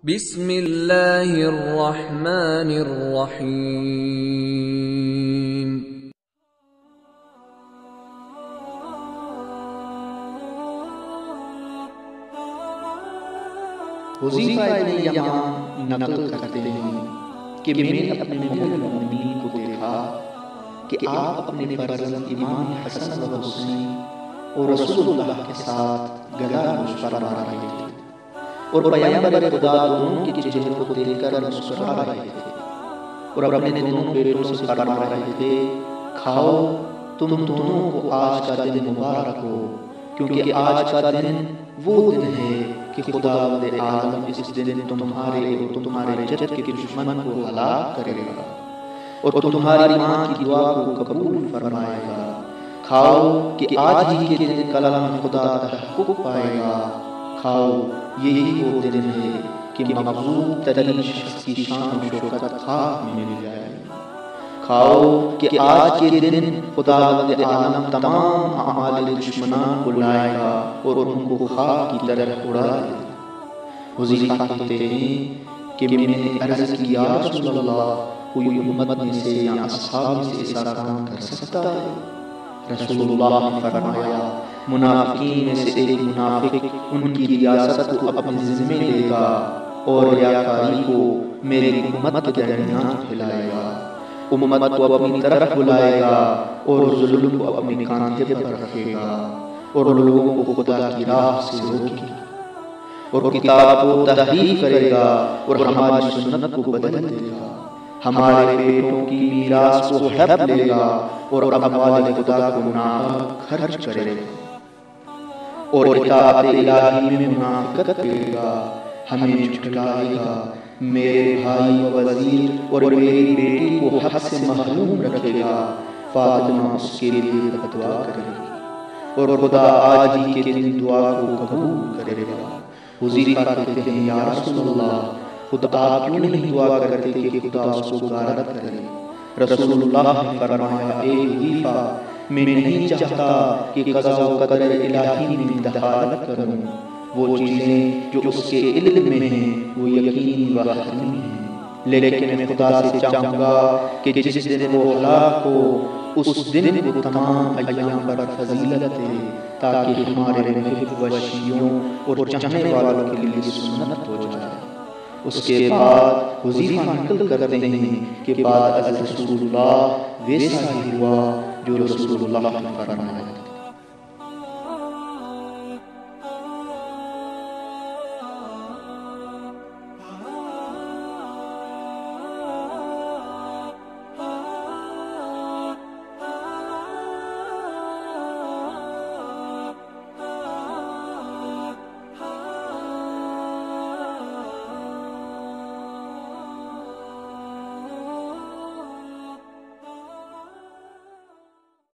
بسم اللہ الرحمن الرحیم۔ حذیفہ ابن یمان نقل کرتے ہیں کہ میں نے اپنے مول المؤمنین کو دیکھا کہ آپ اپنے فرزند امام حسن و حسین اور رسول اللہ کے ساتھ گلا گوش فرما رہے تھے اور پیغمبر خدا دونوں کے چہرے کو دیکھ کر مسکرا رہے تھے اور اپنے دونوں بیٹوں سے فرما رہے تھے، کھاؤ تم دونوں کو آج کا دن مبارک ہو، کیونکہ آج کا دن وہ دن ہے کہ خداوند عالم اس دن تمہارے اور تمہارے جد کے دشمن کو ہلاک کرے گا اور تمہاری ماں کی دعا کو قبول فرمائے گا۔ کھاؤ کہ آج ہی کے دن کلام خدا تحقق پائے گا۔ کھاؤ، یہی وہ دن ہے کہ مغضوب ترین شخص کی شان و شوکت خاک میں مل جائے۔ کھاؤ کہ آج کے دن خداوند عالم تمام اعمال دشمنان کو لائے گا اور ان کو خاک کی طرح اڑا دے گا۔ حذیفہ کہتے ہیں کہ میں نے عرض کی، یا رسول اللہ، کوئی امت میں سے یا اصحاب میں سے ایسا کام کر سکتا ہے؟ رسول اللہ نے فرمایا، منافقین میں سے ایک منافق ان کی ریاست کو اپنے ذمے لے گا اور ریاکاری کو میری امت کے درمیان پھیلائے گا، امت کو اپنی طرف بلائے گا اور ظلم کو اپنے کاندھے پر رکھے گا اور لوگوں کو خدا کی راہ سے روکے گا اور کتاب کو تحریف کرے گا اور ہماری سنت کو بدل دے گا، ہمارے بیٹوں کی میراث کو حب لے گا اور اموال خدا کو ناحق خرچ کرے گا اور اطاعت الہی میں منافقت کرے گا، ہمیں جھٹلائے گا، میرے بھائی و وزیر اور میری بیٹی کو حق سے محروم رکھے گا، فاطمہ اس کے لیے بددعا کرے گی اور خدا آج ہی کے دن دعا کو قبول کرے گا۔ حذیفہ کہتے ہیں، یا رسول اللہ، خدا آپ کیوں نہیں دعا کرتے کہ خدا اس کو غارت کرے؟ رسول اللہ نے فرمایا، اے حذیفہ، میں نہیں چاہتا کہ قضاء و قدر الہی میں دخالت کروں، وہ چیزیں جو اس کے علم میں ہیں وہ یقینی و حتمی ہیں، لیکن میں خدا سے چاہوں گا کہ جس دن وہ ہلاک ہو اس دن کو تمام ایام پر فضیلت دے، تاکہ ہمارے محب و شیعوں اور چاہنے والوں کے لیے سنت ہو جائے۔ اس کے بعد حذیفہ نقل کرتے ہیں کہ بعد از رسول اللہ ویسا ہی ہوا جو رسول اللہ نے فرمایا۔